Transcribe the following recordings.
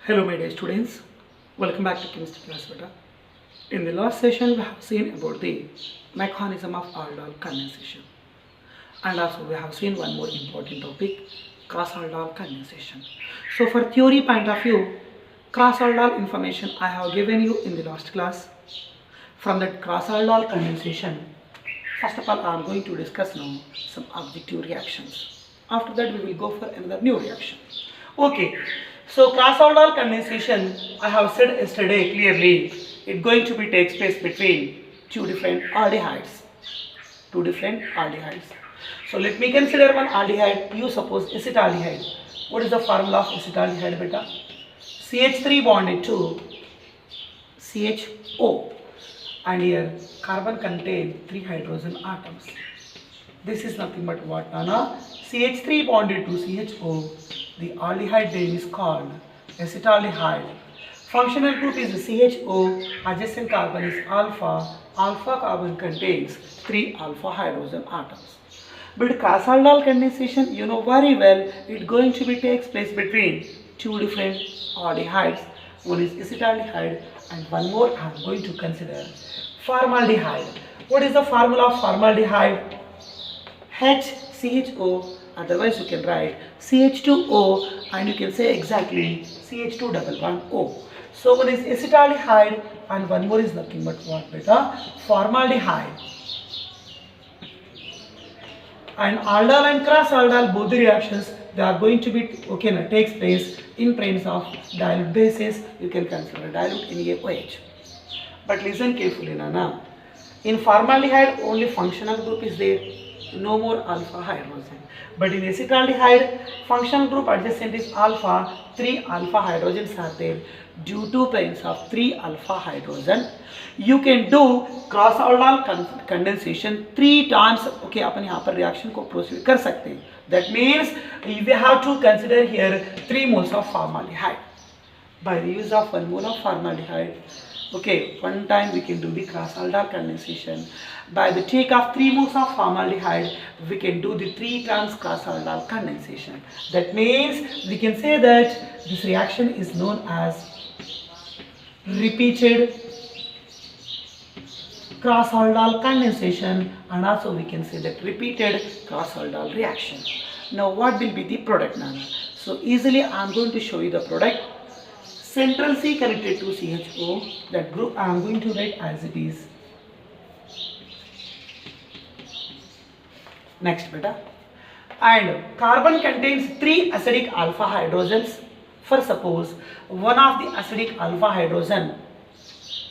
Hello my dear students, welcome back to chemistry class beta. In the last session we have seen about the mechanism of aldol condensation, and also we have seen one more important topic, cross aldol condensation. So for theory point of view, cross aldol information I have given you in the last class. From that cross aldol condensation, first of all I am going to discuss now some objective reactions. After that we will go for another new reaction. Okay, so cross aldol condensation, I have said yesterday clearly, it going to be takes place between two different aldehydes. So let me consider one aldehyde. You suppose acetaldehyde. What is the formula of acetaldehyde beta? CH3 bonded to CHO, and here carbon contain 3 hydrogen atoms. This is nothing but what, Nana? CH3 bonded to CHO. The aldehyde name is called acetaldehyde. Functional group is CHO. Adjacent carbon is alpha. Alpha carbon contains 3 alpha hydrogen atoms. But cross aldol condensation, you know very well, it going to be takes place between two different aldehydes. One is acetaldehyde and one more I am going to consider formaldehyde. What is the formula of formaldehyde? HCHO, otherwise you can write CH2O, and you can say exactly CH2O. So one is acetaldehyde and one more is nothing but what beta? Formaldehyde. And aldol and cross aldol, both the reactions, they are going to be takes place in presence of dilute bases. You can consider dilute NaOH. But listen carefully, Nana. In formaldehyde only functional group is there, no more alpha hydrogen. But in acetaldehyde, functional group adjacent is alpha, 3 alpha hydrogens are there. Due to presence of 3 alpha hydrogen, you can do cross aldol condensation 3 times. Okay, अपन यहाँ पर reaction को proceed कर सकते हैं. That means we have to consider here 3 moles of formaldehyde. By the use of 1 mole of formaldehyde, okay, one time we can do the cross aldol condensation. By the take of 3 moles of formaldehyde, we can do the 3 times cross aldol condensation. That means we can say that this reaction is known as repeated cross aldol condensation, and also we can say that repeated cross aldol reaction. Now what will be the product, Nana? So easily I am going to show you the product. Central C connected to CHO, that group I am going to write as it is. Next beta. And carbon contains 3 acidic alpha hydrogens. For suppose one of the acidic alpha hydrogen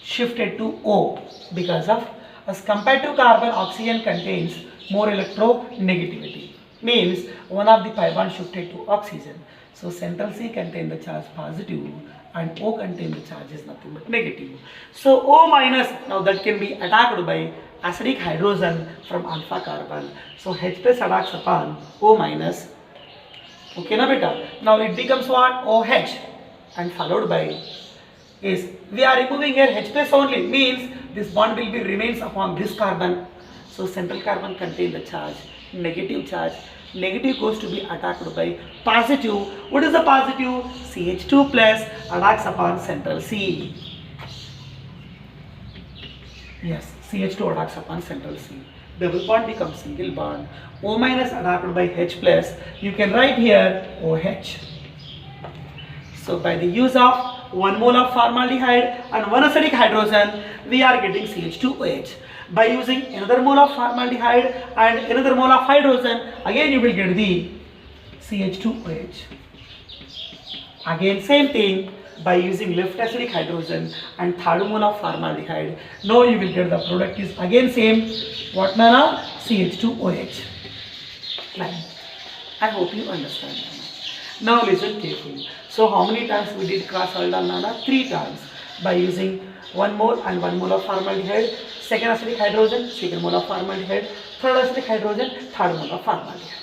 shifted to O because of, as compared to carbon, oxygen contains more electronegativity. Means one of the pi bond shifted to oxygen. So central C contain the charge positive and O contain the charge is nothing but negative. So O minus, now that can be attacked by acidic hydrogen from alpha carbon. So H plus attacks upon O minus. Okay na beta. Now it becomes what? OH, and followed by is, we are removing here H plus only, means this bond will be remains upon this carbon. So central carbon contain the charge, negative charge. Negative goes to be attacked by positive. What is the positive? CH2 plus attacks upon central C. Yes, CH2 attacks upon central C. Double bond becomes single bond. O minus attacked by H plus. You can write here OH. So by the use of 1 mole of formaldehyde and 1 acidic hydrogen, we are getting CH2OH. By using another mole of formaldehyde and another mole of hydrogen, again you will get the CH2OH. Again same thing, by using left acidic hydrogen and third mole of formaldehyde, now you will get the product is again same, what Nana? CH2OH. I hope you understand. Now listen carefully. So how many times we did cross aldol, Nana? 3 times. By using 1 mole and 1 mole of formaldehyde, second acidic hydrogen, second mole of formaldehyde, third acidic hydrogen, third mole of formaldehyde.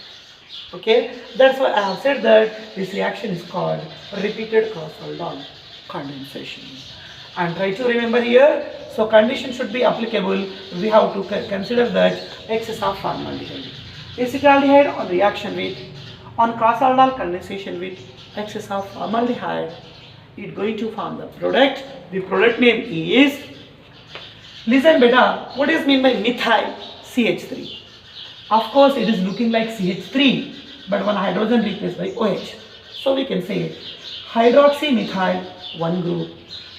Okay, that's why I have said that this reaction is called repeated cross aldol condensation. And try to remember here, so condition should be applicable. We have to consider that excess of formaldehyde. Acetaldehyde on reaction with, on cross aldol condensation with excess of formaldehyde, It going to form the product. The product name is, listen beta, what is mean by methyl CH3? Of course, it is looking like CH3, but one hydrogen replaced by OH. So we can say hydroxymethyl one group,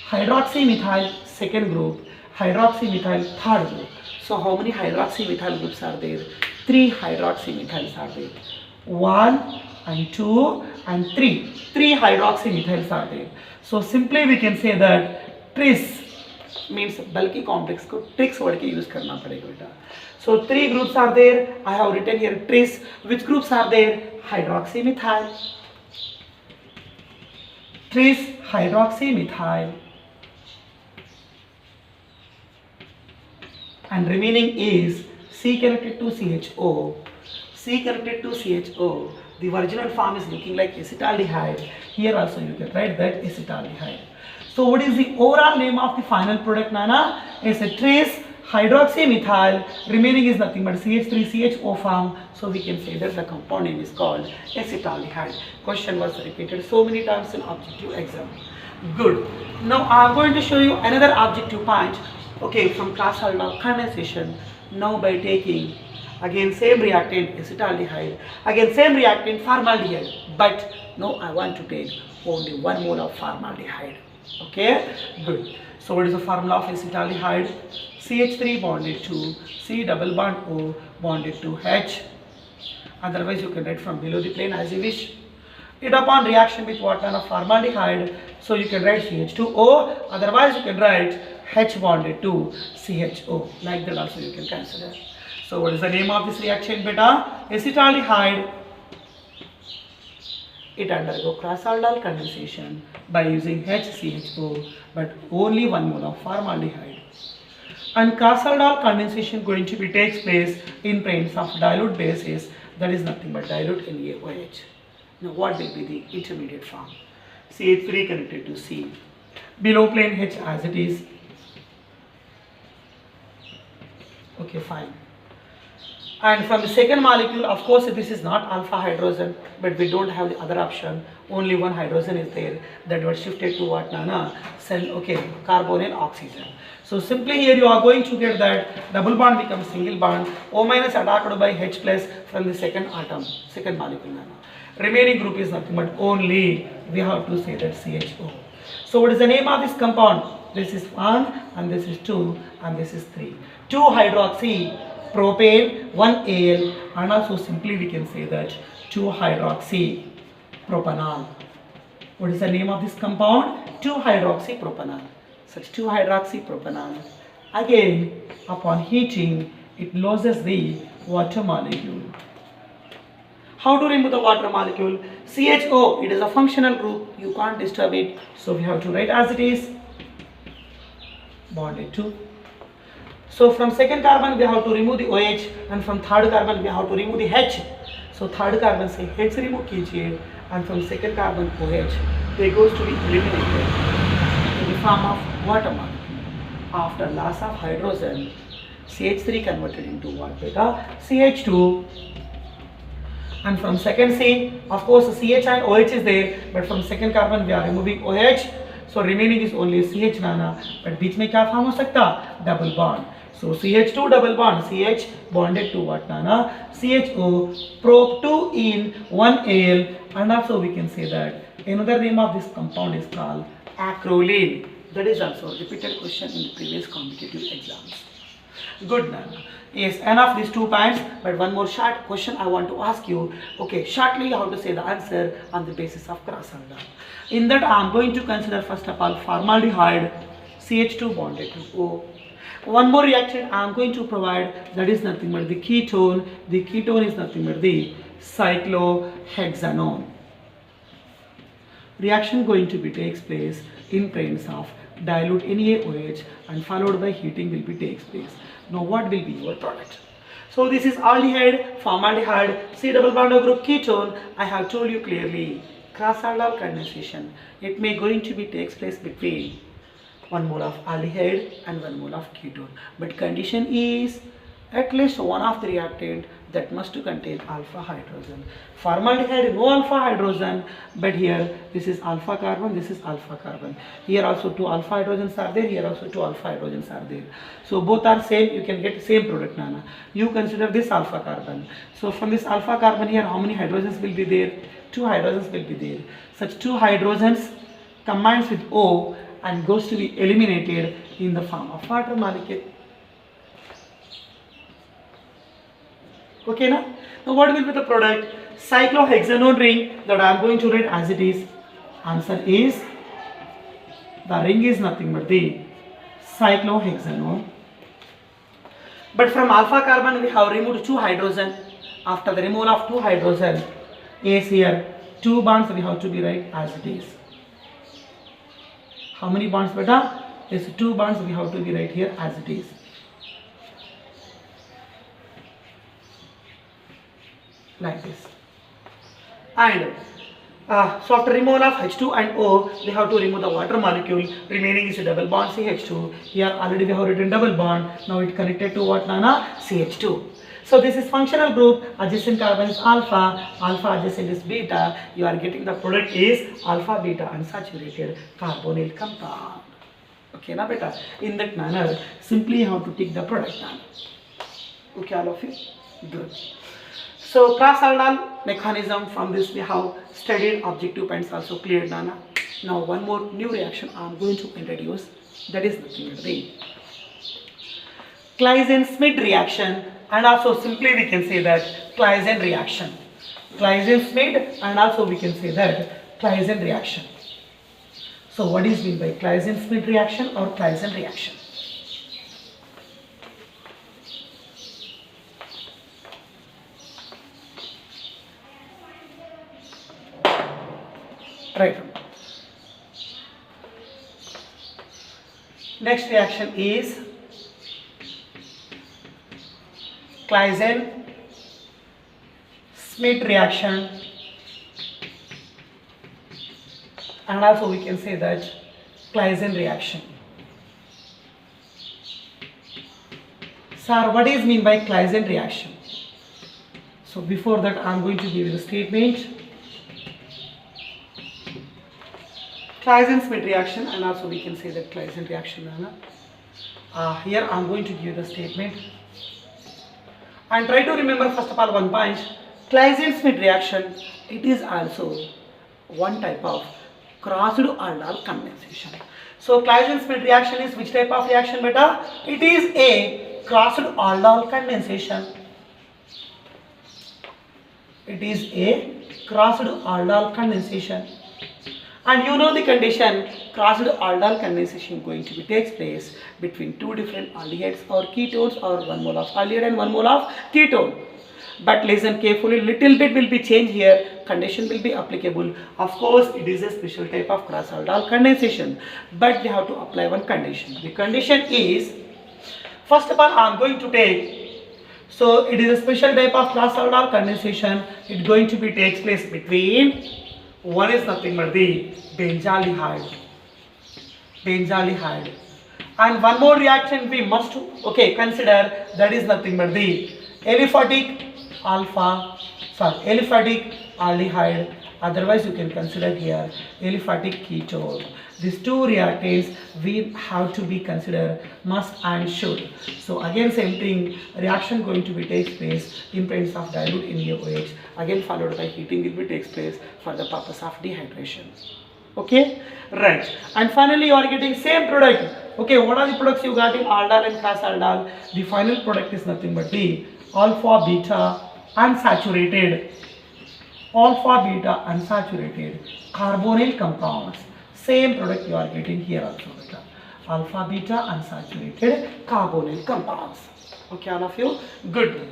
hydroxymethyl second group, hydroxymethyl third group. So how many hydroxymethyl groups are there? 3 hydroxymethyls are there. 1 and 2 and 3. 3 hydroxymethyls are there. So simply we can say that tris means bulky complex को tricks word के use करना पड़ेगा बेटा. So 3 groups are there. I have written here tris. Which groups are there? Hydroxymethyl, tris hydroxymethyl, and remaining is C connected to CHO. C connected to CHO. The original form is looking like acetaldehyde. Here also you can write that acetaldehyde. So what is the overall name of the final product, Nana? It's a tris hydroxymethyl. Remaining is nothing but CH3CHO form. So we can say that the compound name is called acetaldehyde. Question was repeated so many times in objective exam. Good. Now I am going to show you another objective point. Okay, from class aldol condensation. Now by taking again same reactant acetaldehyde, again same reactant formaldehyde, but now I want to take only 1 mole of formaldehyde. Okay, good. So what is the formula of acetaldehyde? CH3 bonded to C double bond O bonded to H. Otherwise you can write from below the plane as you wish. It upon reaction with what kind of formaldehyde, so you can write CH2O, otherwise you can write H bonded to CHO. Like that also you can consider. So what is the name of this reaction beta? Acetaldehyde. It undergo cross-aldol condensation by using HCHO, but only 1 mole of formaldehyde. And cross-aldol condensation going to be takes place in presence of dilute bases, that is nothing but dilute NaOH. Now what will be the intermediate form? CH3 connected to C. Below plane H as it is. Okay, fine. And from the second molecule, of course, this is not alpha hydrogen, but we don't have the other option. Only one hydrogen is there that was shifted to what, Nana? Cell, okay, carbon and oxygen. So simply here you are going to get that double bond becomes single bond, O minus attacked by H plus from the second atom, second molecule, Nana. Remaining group is nothing but only we have to say that CHO. So what is the name of this compound? This is 1 and this is 2 and this is 3. 2 hydroxy propane, 1 Al, and also simply we can say that 2 hydroxy propanol. What is the name of this compound? 2 hydroxy propanol. Such 2 hydroxy propanol. Again, upon heating, it loses the water molecule. How to remove the water molecule? CHO, it is a functional group, you can't disturb it, so we have to write as it is, bonded to. So from second carbon we have to remove the OH, and from third carbon we have to remove the H. So third carbon से H remove कीजिए, and from second carbon OH, they goes to be eliminated in the form of water molecule. After loss of hydrogen, CH3 converted into what beta? CH2. And from second C, of course CH and OH is there, but from second carbon we are removing OH, so remaining is only CH, Nana. But बीच में क्या form हो सकता? Double bond. So CH2 double bond, CH bonded to what, Nana? CHO, prop 2 in 1 Al, and also we can say that another name of this compound is called acrolein. That is also a repeated question in the previous competitive exams. Good, Nana. Yes, enough these 2 points, but one more short question I want to ask you. Okay, shortly you have to say the answer on the basis of cross-aldol. In that I am going to consider first of all formaldehyde, CH2 bonded to O. One more reaction I am going to provide, that is nothing but the ketone. The ketone is nothing but the cyclohexanone. Reaction going to be takes place in presence of dilute NaOH, and followed by heating will be takes place. Now what will be your product? So this is aldehyde, formaldehyde, C double bond group ketone. I have told you clearly, cross-aldol condensation, it may going to be takes place between 1 mole of aldehyde and 1 mole of ketone, but condition is at least one of the reactant that must to contain alpha hydrogen. Formaldehyde no alpha hydrogen, but here this is alpha carbon, this is alpha carbon. Here also two alpha hydrogens are there, here also two alpha hydrogens are there. So both are same, you can get same product, Nana. You consider this alpha carbon. So from this alpha carbon here, how many hydrogens will be there? Two hydrogens will be there. Such two hydrogens combines with O and goes to be eliminated in the form of water molecule. Okay, now what will be the product? Cyclohexanone ring that I am going to write as it is. Answer is, the ring is nothing but the cyclohexanone. But from alpha carbon we have removed two hydrogen. After the removal of two hydrogen, is here two bonds we have to be write as it is. How many bonds, beta? Yes, two bonds we have to be write here as it is. Like this. And so after removal of H2 and O, we have to remove the water molecule. Remaining is a double bond CH2. Here already we have written double bond. Now it connected to what, Nana? CH2. So this is functional group. Adjacent carbon is alpha. Alpha adjacent is beta. You are getting the product is alpha beta unsaturated carbonyl compound. Okay, na beta. In that manner, simply you have to take the product down. Okay, all of you? Good. So cross-aldol mechanism, from this we have studied, objective points also cleared, Nana. Now one more new reaction I am going to introduce, that is nothing but the Claisen-Schmidt reaction, and also simply we can say that Claisen reaction. Claisen-Schmidt, and also we can say that Claisen reaction. So what is meant by Claisen-Schmidt reaction or Claisen reaction? Right. Next reaction is Claisen-Schmidt reaction, and also we can say that Claisen reaction. Sir, what is mean by Claisen reaction? So before that I am going to give you the statement. Claisen-Schmidt reaction, and also we can say that Claisen reaction. Here I am going to give the statement. And try to remember first of all one point. Claisen-Schmidt reaction, it is also one type of crossed aldol condensation. So Claisen-Schmidt reaction is which type of reaction, beta? It is a crossed aldol condensation. It is a crossed aldol condensation. And you know the condition, crossed aldol condensation going to be takes place between two different aldehydes or ketones, or 1 mole of aldehyde and 1 mole of ketone. But listen carefully, little bit will be changed here, condition will be applicable. Of course, it is a special type of crossed aldol condensation, but we have to apply one condition. The condition is, first of all I am going to take, so it is a special type of crossed aldol condensation. It going to be takes place between, one is nothing but the benzaldehyde, and one more reaction we must consider, that is nothing but the aliphatic aldehyde, otherwise you can consider here aliphatic ketone. These two reactants we have to be considered must and should. So again same thing, reaction going to be takes place in presence of dilute NaOH, again followed by heating will be takes place for the purpose of dehydration. Okay, right. And finally you are getting same product. Okay, what are the products you got in aldol and cross aldol? The final product is nothing but the alpha beta unsaturated carbonyl compounds. Same product you are getting here also, beta. Alpha beta unsaturated carbonyl compounds. Okay, all of you? Good.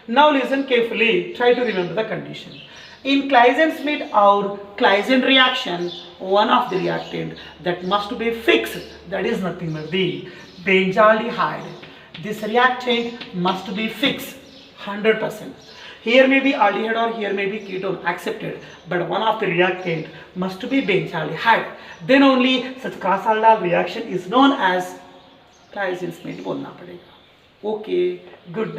Now listen carefully, try to remember the condition. In Claisen-Schmidt or Claisen reaction, one of the reactant that must be fixed, that is nothing but the benzaldehyde. This reactant must be fixed 100%. Here may be aldehyde or here may be ketone, accepted, but one of the reactant must be benzaldehyde. Then only such cross-aldol reaction is known as Claisen-Schmidt. Okay, good.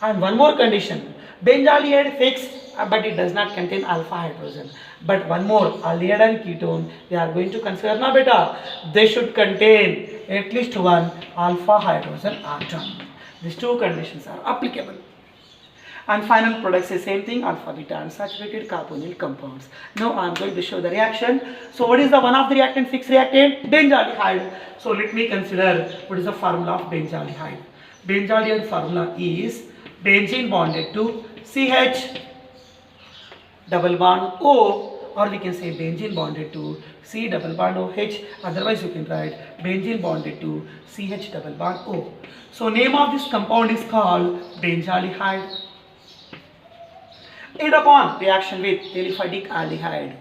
And one more condition. Benzaldehyde fixed, but it does not contain alpha hydrogen. But one more, aldehyde and ketone, they are going to consider na beta. They should contain at least one alpha hydrogen atom. These two conditions are applicable. And final products is same thing, alpha beta unsaturated carbonyl compounds. Now I am going to show the reaction. So what is the one of the reactant fixed reactant? Benzaldehyde. So let me consider what is the formula of benzaldehyde. Benzaldehyde formula is benzene bonded to CH double bond O, or we can say benzene bonded to C double bond OH. Otherwise you can write benzene bonded to CH double bond O. So name of this compound is called benzaldehyde. Aid upon reaction with aliphatic aldehyde,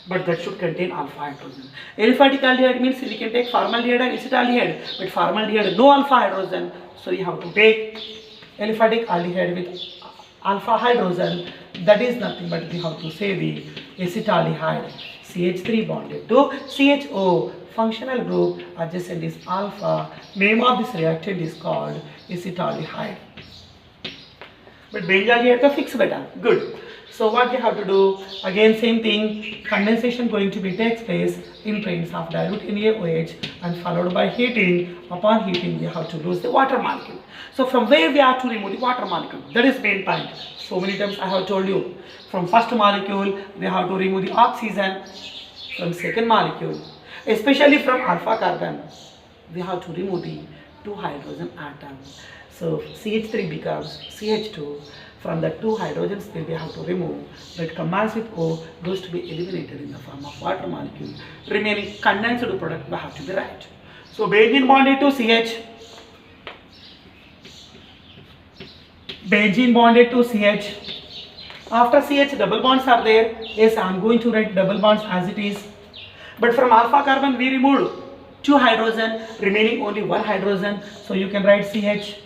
but that should contain alpha hydrogen. Aliphatic aldehyde means we can take formaldehyde and acetaldehyde, but formaldehyde no alpha hydrogen, so you have to take aliphatic aldehyde with alpha hydrogen. That is nothing but we have to say the acetaldehyde, CH3 bonded to CHO, functional group adjacent is alpha. Name of this reactant is called acetaldehyde. But benzaldehyde is fixed beta. Good. So what we have to do? Again same thing. Condensation going to be takes place in presence of dilute NaOH and followed by heating. Upon heating we have to lose the water molecule. So from where we have to remove the water molecule? That is main point. So many times I have told you. From first molecule we have to remove the oxygen. From second molecule, especially from alpha carbon, we have to remove the 2 hydrogen atoms. So CH3 becomes CH2. From the 2 hydrogens we have to remove, but combines with O goes to be eliminated in the form of water molecule. Remaining condensed product we have to be right. So benzene bonded to CH, benzene bonded to CH. After CH double bonds are there. Yes, I am going to write double bonds as it is. But from alpha carbon we removed 2 hydrogen, remaining only 1 hydrogen. So you can write CH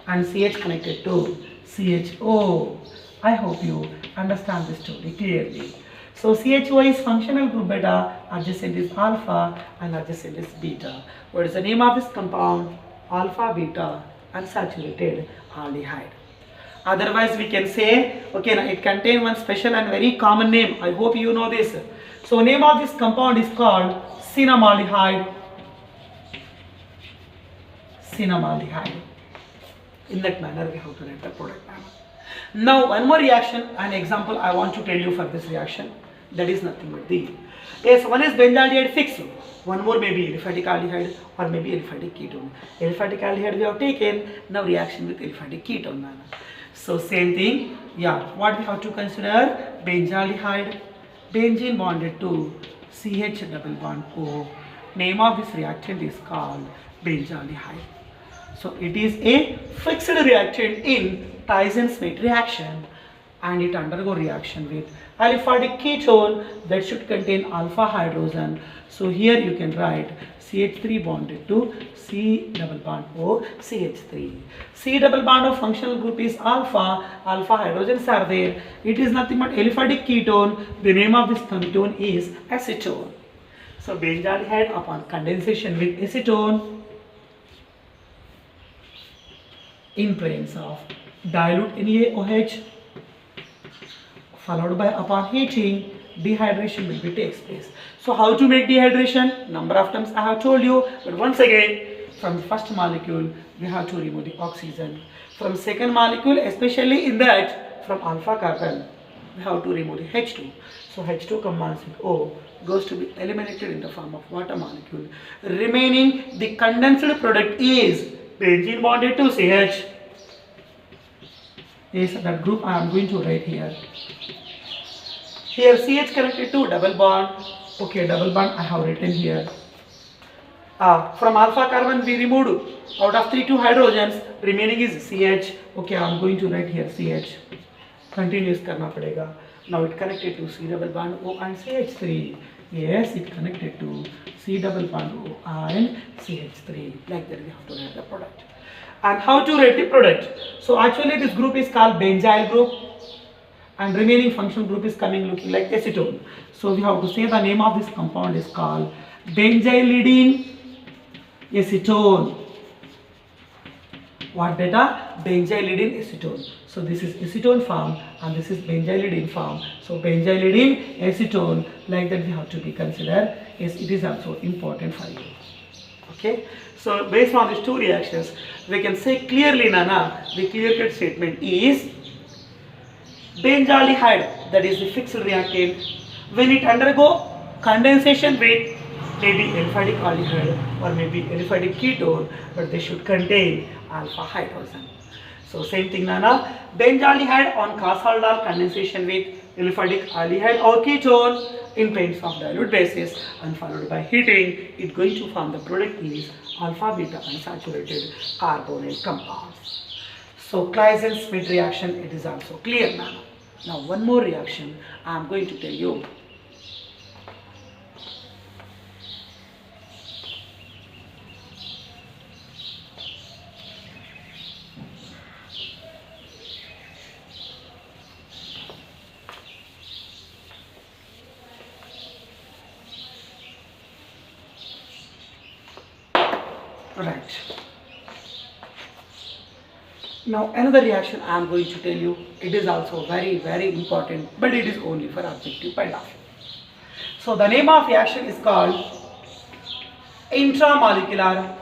and CH connected to CHO. I hope you understand this story clearly. So CHO is functional group beta, adjacent is alpha and adjacent is beta. What is the name of this compound? Alpha beta unsaturated aldehyde. Otherwise we can say, okay, now it contains one special and very common name. I hope you know this. So name of this compound is called cinnamaldehyde. Cinnamaldehyde. In that manner we have to write the product name. Now one more reaction, an example I want to tell you for this reaction. That is nothing but the, yes, one is benzaldehyde fixed. One more may be aliphatic aldehyde or maybe aliphatic ketone. Aliphatic aldehyde we have taken, now reaction with aliphatic ketone. So same thing, yeah, what we have to consider? Benzaldehyde, benzene bonded to CH double bond O. Name of this reactant is called benzaldehyde. So it is a fixed reactant in Tyson-Smith reaction and it undergo reaction with aliphatic ketone that should contain alpha hydrogen. So here you can write CH3 bonded to C double bond O CH3. C double bond of functional group is alpha. Alpha hydrogens are there. It is nothing but aliphatic ketone. The name of this ketone is acetone. So benzaldehyde upon condensation with acetone in presence of dilute NaOH followed by upon heating dehydration will be takes place. So how to make dehydration? Number of times I have told you, but once again, from the first molecule we have to remove the oxygen. From second molecule, especially in that from alpha carbon, we have to remove the H2. So H2 combines with O goes to be eliminated in the form of water molecule. Remaining the condensed product is benzene bonded to CH. Yes, that group I am going to write here. Here CH connected to double bond. Okay, double bond I have written here. From alpha carbon we removed out of 2 hydrogens, remaining is CH. Okay, I am going to write here CH. Continuous karna padega. Now it connected to C double bond O and CH3. Yes, it connected to C double bond O and CH3. Like that we have to write the product. And how to write the product? So actually this group is called benzyl group and remaining functional group is coming looking like acetone. So we have to say the name of this compound is called benzylidene acetone. What data? Benzylidene acetone. So this is acetone form and this is benzylidene form. So benzylidene acetone, like that we have to be considered. Yes, it is also important for you. Okay. So based on these two reactions, we can say clearly, Nana, the clear-cut statement is benzaldehyde, that is the fixed reactant, when it undergo condensation with maybe aliphatic aldehyde or maybe aliphatic ketone, but they should contain alpha hydrogen. So same thing, Nana, benzaldehyde on Castlereagh condensation with aliphatic aldehyde or ketone in presence of dilute basis and followed by heating, it going to form the product is alpha beta unsaturated carbonyl compounds. So Claisen-Schmidt reaction, it is also clear, Nana. Now one more reaction I am going to tell you. Right. Now another reaction I am going to tell you, it is also very important, but it is only for objective point of view. So the name of reaction is called intramolecular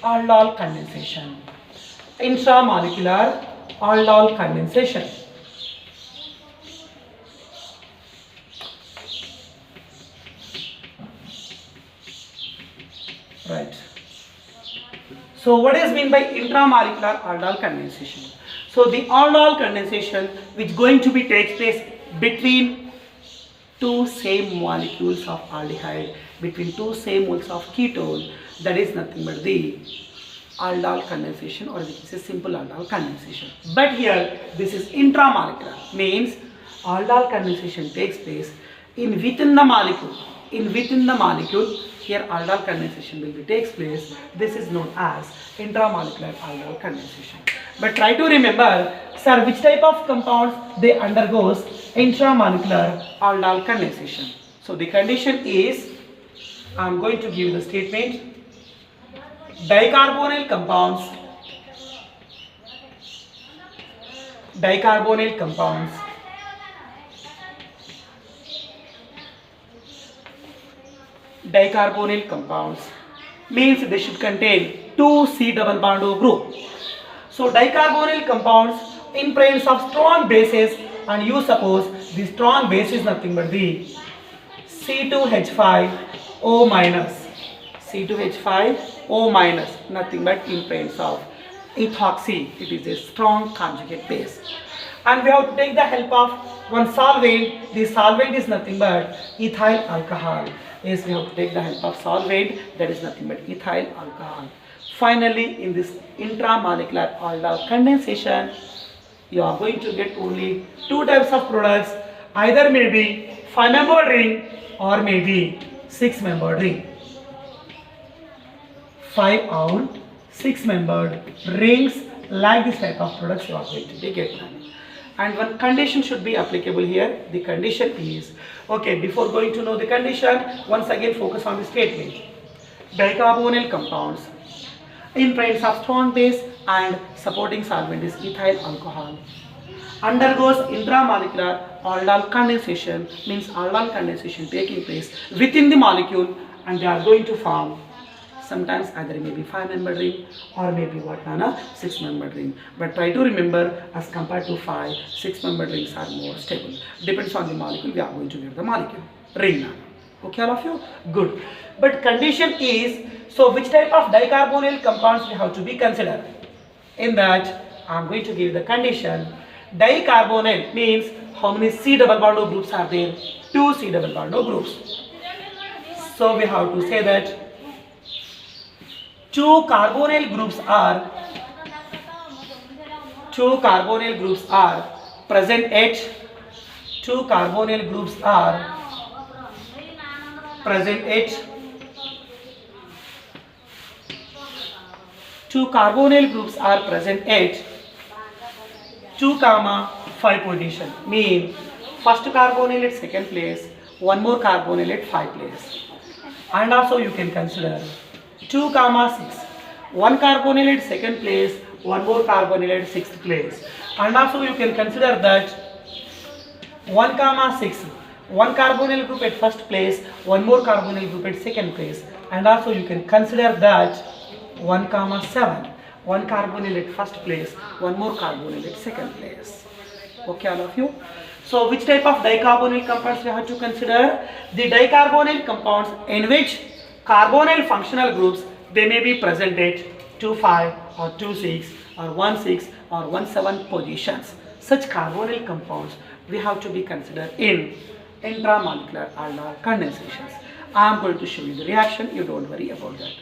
aldol condensation. Intramolecular aldol condensation. Right. So what is meant by intramolecular aldol condensation? So the aldol condensation which going to be takes place between two same molecules of aldehyde, between two same moles of ketone, that is nothing but the aldol condensation, or which is a simple aldol condensation. But here this is intramolecular, means aldol condensation takes place within the molecule. Here aldol condensation will be takes place. This is known as intramolecular aldol condensation. But try to remember, sir, which type of compounds they undergoes intramolecular aldol condensation. So the condition is, I am going to give the statement, dicarbonyl compounds means they should contain 2 C double bond O group. So dicarbonyl compounds in presence of strong bases, and you suppose the strong base is nothing but the C2H5O minus, nothing but in presence of ethoxy. It is a strong conjugate base, and we have to take the help of one solvent. The solvent is nothing but ethyl alcohol. Yes, we have to take the help of solvent, that is nothing but ethyl alcohol. Finally, in this intramolecular aldol condensation, you are going to get only 2 types of products, either maybe 5-membered ring or maybe 6-membered ring. 5 or 6-membered rings, like this type of products you are going to be getting. And one condition should be applicable here. The condition is, okay, before going to know the condition, once again focus on the statement. Dicarbonyl compounds in presence of strong base and supporting solvent is ethyl alcohol undergoes intramolecular aldol condensation, means aldol condensation taking place within the molecule, and they are going to form sometimes either maybe 5-membered ring or maybe what, Nana, 6-membered ring. But try to remember, as compared to 5, 6-membered rings are more stable. Depends on the molecule, we are going to get the molecule ring, Nana. Okay, all of you? Good. But condition is, so which type of dicarbonyl compounds we have to be considered? In that, I am going to give the condition. Dicarbonyl means how many C double bond O groups are there? 2 C double bond O groups. So we have to say that 2 carbonyl groups are present at 2 carbonyl groups are present at 2 carbonyl groups are present at 2, 5 position. Mean first carbonyl at 2nd place, one more carbonyl at 5th place. And also you can consider 2 comma 6, one carbonyl at second place, one more carbonyl at sixth place. And also you can consider that 1 comma 6, one carbonyl group at first place, one more carbonyl group at second place. And also you can consider that 1 comma 7, one carbonyl at first place, one more carbonyl at second place. Okay, all of you. So which type of dicarbonyl compounds we have to consider? The dicarbonyl compounds in which carbonyl functional groups, they may be present at 2,5 or 2,6 or 1,6 or 1,7 positions. Such carbonyl compounds we have to be considered in intramolecular aldol condensations. I am going to show you the reaction, you don't worry about that.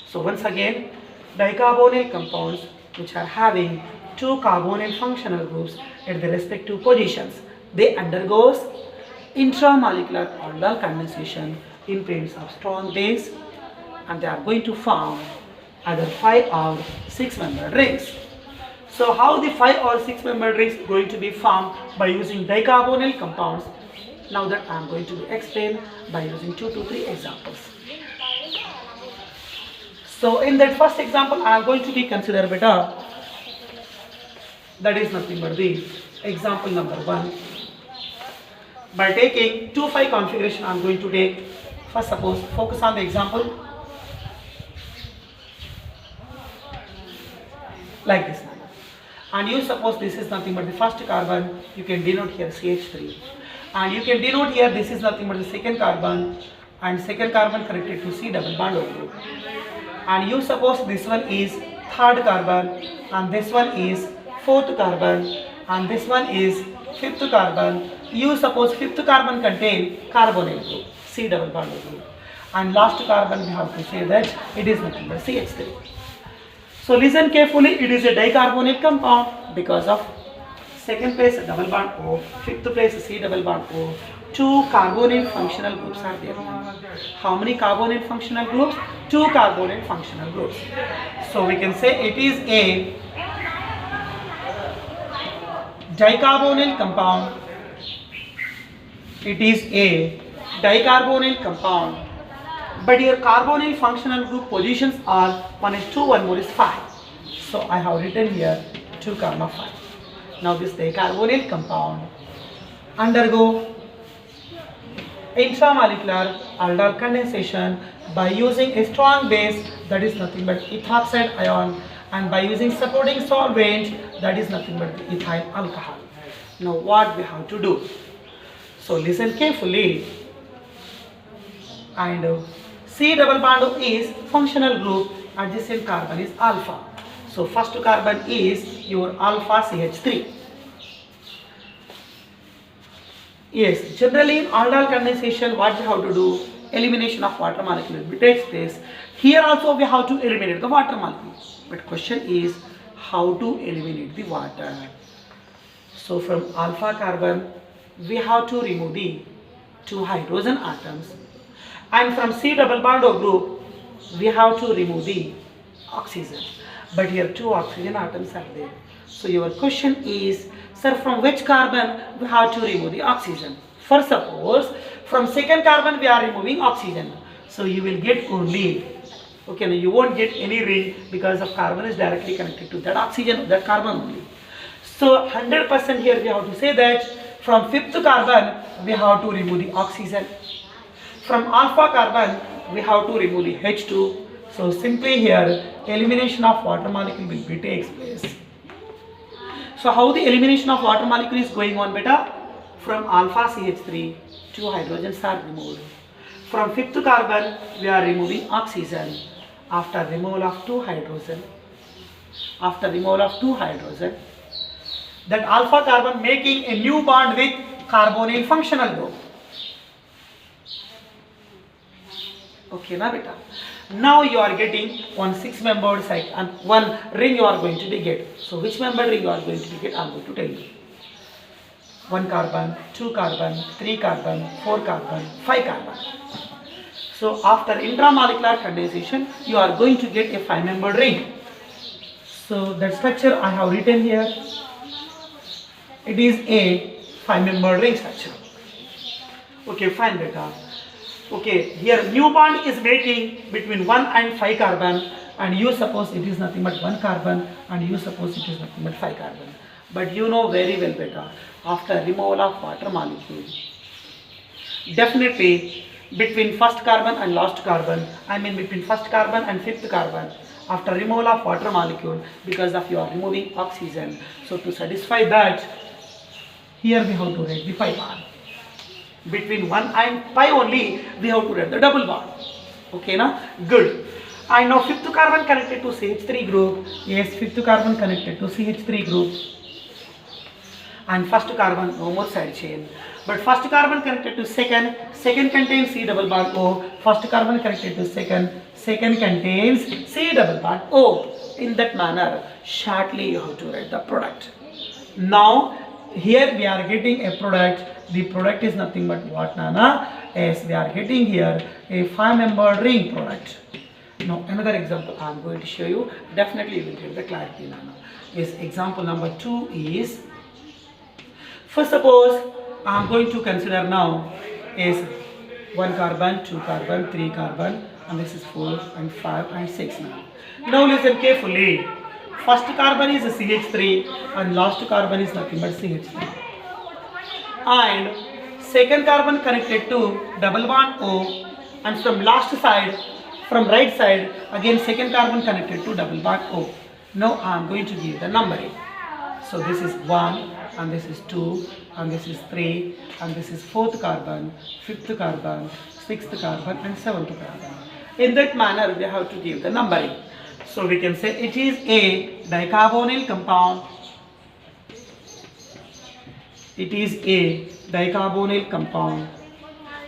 So once again, dicarbonyl compounds which are having 2 carbonyl functional groups at the respective positions, they undergoes intramolecular aldol condensation in presence of strong base, and they are going to form either 5 or 6 membered rings. So how the 5 or 6 membered rings going to be formed by using dicarbonyl compounds? Now that I am going to explain by using 2 to 3 examples. So in that first example I am going to be consider beta, that is nothing but the example number 1. By taking 2,5 configuration I am going to take, first suppose focus on the example like this manner. And you suppose this is nothing but the first carbon, you can denote here CH3. And you can denote here this is nothing but the second carbon, and second carbon connected to C double bond O group. And you suppose this one is third carbon, and this one is fourth carbon, and this one is fifth carbon. You suppose fifth carbon contain carbonyl group, C double bond O group. And last carbon we have to say that it is nothing but CH3. So listen carefully, it is a dicarbonyl compound because of second place double bond O, fifth place C double bond O. 2 carbonyl functional groups are there. How many carbonyl functional groups? 2 carbonyl functional groups. So we can say it is a dicarbonyl compound. It is a dicarbonyl compound. But your carbonyl functional group positions are 1 is 2, 1 more is 5. So I have written here 2 comma 5. Now this dicarbonyl compound undergo intramolecular aldol condensation by using a strong base, that is nothing but ethoxide ion, and by using supporting solvent, that is nothing but the ethyl alcohol. Now what we have to do? So listen carefully. And C double bond O is functional group, adjacent carbon is alpha. So first carbon is your alpha CH3. Yes, generally in aldol condensation what we have to do? Elimination of water molecule takes place. Here also we have to eliminate the water molecule. But question is how to eliminate the water. So from alpha carbon we have to remove the 2 hydrogen atoms, and from C double bond O group we have to remove the oxygen. But here 2 oxygen atoms are there. So your question is, sir, from which carbon we have to remove the oxygen? First suppose from second carbon we are removing oxygen. So you will get only, okay, now you won't get any ring because of carbon is directly connected to that oxygen, that carbon only. So 100% here we have to say that from fifth carbon we have to remove the oxygen. From alpha carbon we have to remove the H2. So simply here elimination of water molecule will be takes place. So how the elimination of water molecule is going on beta? From alpha CH3 2 hydrogens are removed. From fifth carbon we are removing oxygen. After removal of 2 hydrogen, that alpha carbon making a new bond with carbonyl functional group. Okay na beta. Now you are getting 1 6-membered cycle and 1 ring you are going to be get. So which membered ring you are going to be get? I am going to tell you. 1 carbon, 2 carbon, 3 carbon, 4 carbon, 5 carbon. So after intramolecular condensation you are going to get a 5-membered ring. So that structure I have written here. It is a 5-membered ring structure. Okay, fine beta. Okay, here new bond is making between 1 and 5 carbon, and you suppose it is nothing but 1 carbon, and you suppose it is nothing but 5 carbon. But you know very well better, after removal of water molecule, definitely between first carbon and last carbon, I mean between first carbon and fifth carbon, after removal of water molecule, because of you are removing oxygen, so to satisfy that, here we have to write the pi bond. Between 1 and pi only we have to write the double bond. Okay na? Good. And now fifth carbon connected to CH3 group. Yes, fifth carbon connected to CH3 group. And first carbon, no more side chain. But first carbon connected to second contains C double bond O. First carbon connected to second contains C double bond O. In that manner, shortly you have to write the product. Now, here we are getting a product. The product is nothing but what, Nana? Yes, we are getting here a 5-membered ring product. Now, another example I am going to show you. Definitely you will get the clarity, Nana. Yes, example number 2 is, first suppose I am going to consider now is 1 carbon, 2 carbon, 3 carbon, and this is 4 and 5 and 6 now. Now listen carefully. First carbon is CH3 and last carbon is nothing but CH3. And second carbon connected to double bond O, and from last side, from right side, again second carbon connected to double bond O. Now I am going to give the numbering. So this is 1 and this is 2 and this is 3 and this is 4th carbon, 5th carbon, 6th carbon and 7th carbon. In that manner we have to give the numbering. So we can say it is a dicarbonyl compound. It is a dicarbonyl compound.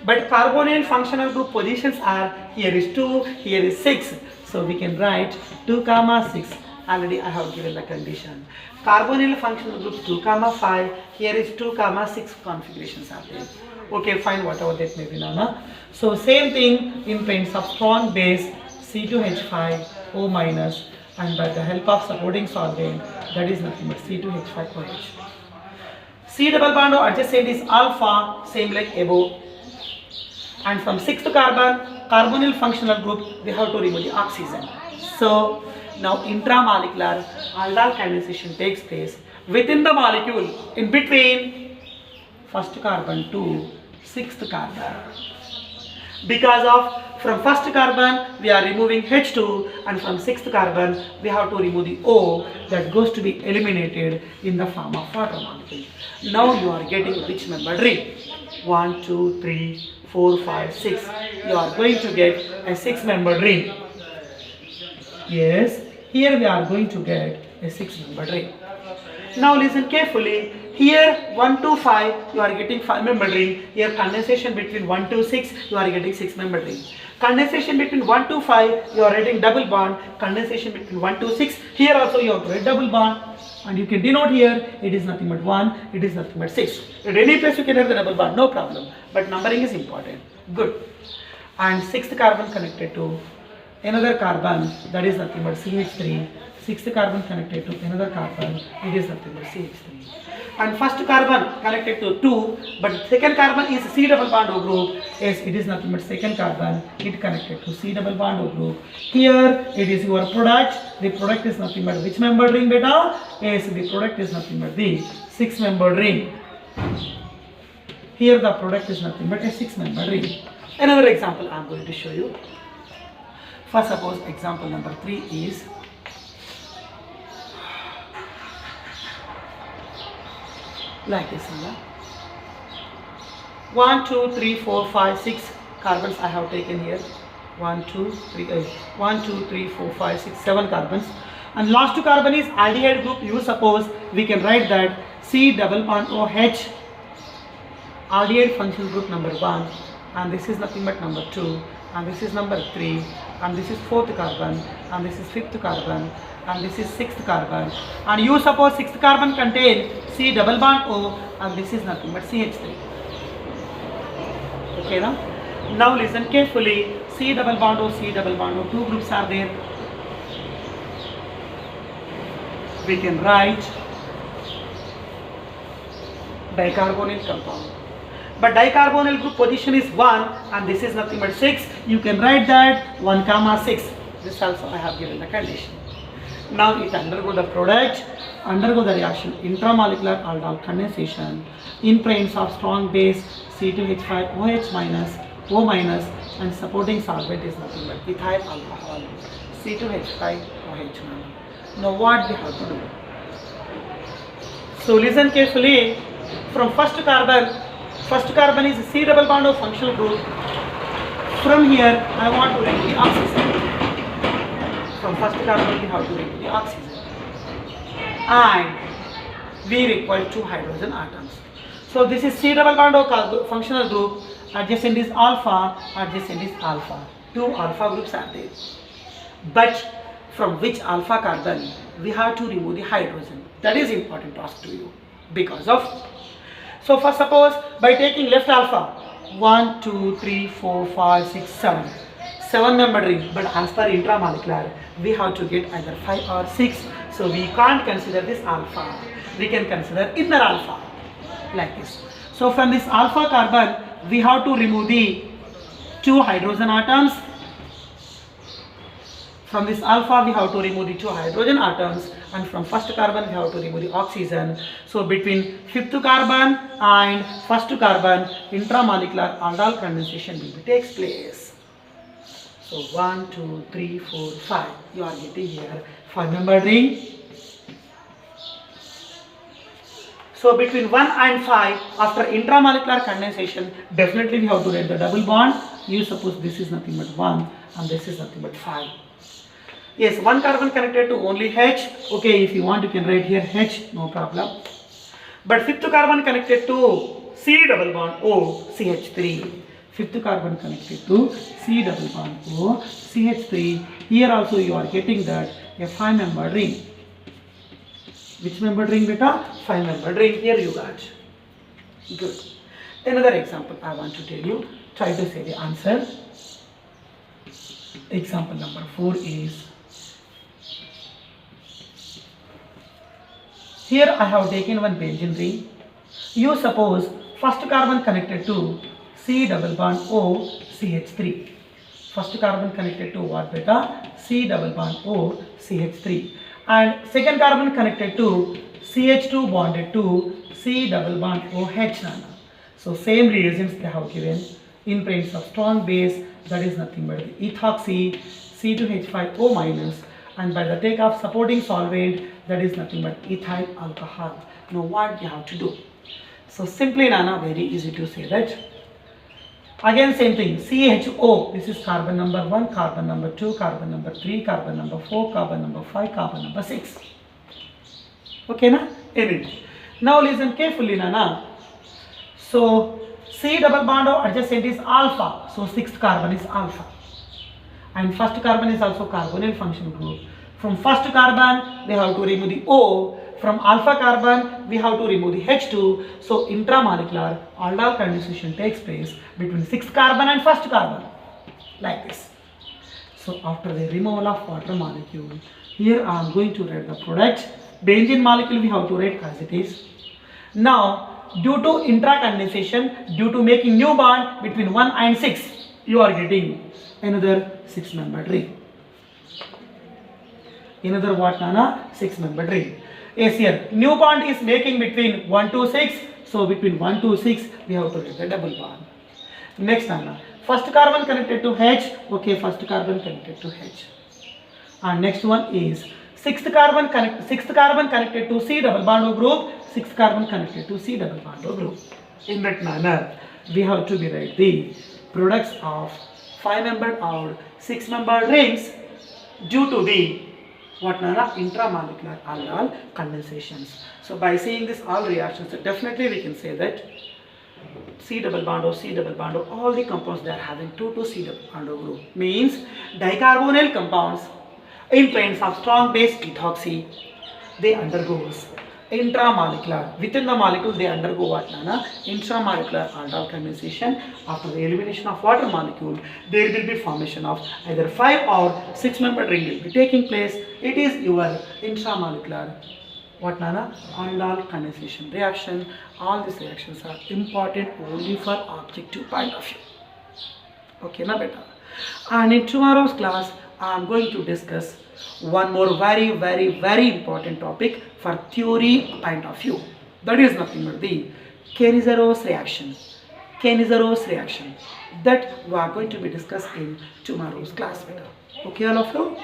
But carbonyl functional group positions are, here is 2, here is 6. So we can write 2, 6. Already I have given the condition. Carbonyl functional group 2, 5. Here is 2, 6 configurations are there. Okay, fine, whatever that may be, Nana. So same thing in paints of strong base C2H5 O minus, and by the help of supporting solvent, that is nothing but C2H5OH. C double bond O adjacent is alpha, same like above. And from 6th carbon, carbonyl functional group, we have to remove the oxygen. So now intramolecular aldol condensation takes place within the molecule in between first carbon to 6th carbon. Because of from first carbon we are removing H2, and from 6th carbon we have to remove the O that goes to be eliminated in the form of water molecule. Now you are getting which membered ring? 1, 2, 3, 4, 5, 6. You are going to get a 6-membered ring. Yes, here we are going to get a 6-membered ring. Now listen carefully. Here 1 to 5 you are getting 5-membered ring. Here condensation between 1 to 6 you are getting 6-membered ring. Condensation between 1 to 5 you are getting double bond. Condensation between 1 to 6, here also you have to write double bond. And you can denote here, it is nothing but 1, it is nothing but 6. At any place you can have the double bond, no problem. But numbering is important. Good. And 6th carbon connected to another carbon, that is nothing but CH3. 6th carbon connected to another carbon, it is nothing but CH3. And first carbon connected to 2, but second carbon is C double bond O group. Yes, it is nothing but second carbon, it connected to C double bond O group. Here it is your product. The product is nothing but which membered ring, beta? Yes, the product is nothing but the 6-membered ring. Here the product is nothing but a 6-membered ring. Another example I am going to show you. First, suppose example number 3 is like this. 1, 2, 3, 4, 5, 6 carbons I have taken here. 1, 2, 3, 1, 2, 3, 4, 5, 6, 7 carbons. And last two carbon is aldehyde group. You suppose we can write that C double bond OH, aldehyde functional group number 1, and this is nothing but number 2, and this is number 3, and this is 4th carbon, and this is 5th carbon, and this is 6th carbon. And you suppose 6th carbon contain C double bond O, and this is nothing but CH3. Okay, now listen carefully. C double bond O, C double bond O, two groups are there. We can write bicarbonyl compound. but dicarbonyl group position is 1 and this is nothing but 6. You can write that 1 comma 6. This also I have given the condition. Now it undergo the product, undergo the reaction intramolecular aldol condensation in presence of strong base C2H5 OH minus O minus and supporting solvent is nothing but ethyl alcohol C2H5 OH minus. Now what we have to do? So listen carefully. From first carbon is C double bond O functional group. From here I want to write the oxygen. From first carbon we have to write the oxygen. And we require 2 hydrogen atoms. So this is C double bond O functional group. Adjacent is alpha, adjacent is alpha. 2 alpha groups are there. But from which alpha carbon we have to remove the hydrogen? That is important to ask to you. Because of, so first suppose by taking left alpha 1, 2, 3, 4, 5, 6, 7. 7 membered ring, but as per intramolecular we have to get either 5 or 6. So we can't consider this alpha. We can consider inner alpha like this. So from this alpha carbon we have to remove the 2 hydrogen atoms. From this alpha we have to remove the 2 hydrogen atoms, and from first carbon we have to remove the oxygen. So between 5th carbon and first carbon intramolecular aldol condensation will takes place. So 1, 2, 3, 4, 5. You are getting here 5 membered ring. So between 1 and 5 after intramolecular condensation definitely we have to write the double bond. You suppose this is nothing but 1 and this is nothing but 5. Yes, 1 carbon connected to only H. Okay, if you want you can write here H, no problem. But 5th carbon connected to C double bond O, CH3. 5th carbon connected to C double bond O, CH3. Here also you are getting that a 5 membered ring. Which membered ring beta? 5 membered ring. Here you got. Good. Another example I want to tell you. Try to say the answer. Example number 4 is, here I have taken one benzene ring. You suppose first carbon connected to C double bond O, CH3. First carbon connected to what beta? C double bond O, CH3. And second carbon connected to CH2 bonded to C double bond OH nano. So same reagents they have given in presence of strong base, that is nothing but the ethoxy C2H5O minus, and by the take of supporting solvent, that is nothing but ethyl alcohol. Now what you have to do? So simply Nana, very easy to say that. Again same thing, CHO, this is carbon number 1, carbon number 2, carbon number 3, carbon number 4, carbon number 5, carbon number 6. Okay na? Now listen carefully Nana. So C double bond O adjacent is alpha, so 6th carbon is alpha. And first carbon is also carbonyl function group. From first carbon we have to remove the O. From alpha carbon we have to remove the H2. So intramolecular aldol condensation takes place between 6th carbon and first carbon like this. So after the removal of water molecule, here I am going to write the product. Benzene molecule we have to write as it is. Now due to intra-condensation, due to making new bond between 1 and 6, you are getting another 6 membered ring. Another what Nana? 6 membered ring. Yes, here new bond is making between 1 to 6, so between 1 to 6 we have to write the double bond. Next Nana, first carbon connected to H, okay, first carbon connected to H. And next one is 6th carbon connected to C double bond O group, 6th carbon connected to C double bond O group. In that manner, we have to be write the products of 5 membered or 6 membered rings due to the what Nana? Intramolecular aldol condensations. So by seeing this all reactions, definitely we can say that C double bond O, C double bond O, all the compounds they are having 2 to C double bond O group. Means dicarbonyl compounds in presence of strong base ethoxy, they undergoes intramolecular. Within the molecule they undergo what Nana? Intramolecular aldol condensation. After the elimination of water molecule, there will be formation of either 5 or 6 membered ring will be taking place. It is your intramolecular what Nana? Aldol condensation reaction. All these reactions are important only for objective point of view. Okay, na beta. And in tomorrow's class, I am going to discuss one more very important topic for theory point of view. That is nothing but the Kenizerose reaction. Kenizerose reaction that we are going to be discussed in tomorrow's class. Beta. Okay, all of you.